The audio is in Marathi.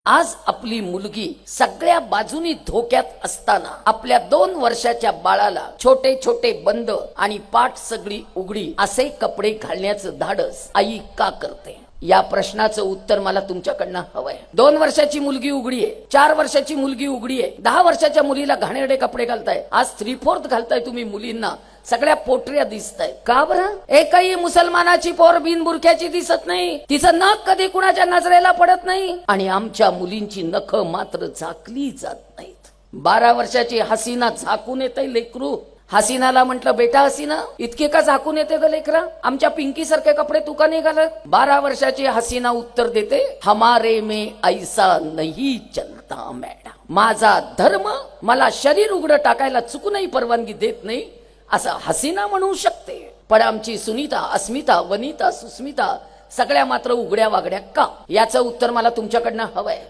आज आपली मुलगी सगळ्या बाजूनी धोक्यात असताना आपल्या 2 वर्षाच्या बाळाला छोटे छोटे बंद आणि पाठ सगळी उघडी असे कपडे घालण्याचं धाडस आई का करते? या प्रश्नाचं उत्तर मला तुमच्याकडनं हवंय. 2 वर्षाची मुलगी उघडी आहे, 4 वर्षाची मुलगी उघडी आहे, 10 वर्षाच्या मुलीला घाणेरडे कपडे घालताय. आज 3/4 घालताय तुम्ही मुलींना, सगळ्या पोटऱ्या दिसताय. का बरं? एकही मुसलमानाची पोर बिनबुरख्याची दिसत नाही, तिचं नख कधी कुणाच्या नजरेला पडत नाही आणि आमच्या मुलींची नख मात्र झाकली जात नाहीत. 12 वर्षाची हसीना झाकून येते लेकरू. हसीनाला म्हटलं, बेटा हसीना, इतके का झाकून येते ग लेकरा? आमच्या पिंकी सारखे कपडे तू का नाही घालत? 12 वर्षाची हसीना उत्तर देते, हमारे में ऐसा नहीं चलता मॅडम. माझा धर्म मला शरीर उघडं टाकायला चुकूनही परवानगी देत नाही असं हसीना म्हणू शकते. पण आमची सुनीता, अस्मिता, वनिता, सुस्मिता सगळ्या मात्र उघड्या वागड्या का? याचं उत्तर मला तुमच्याकडनं हवंय.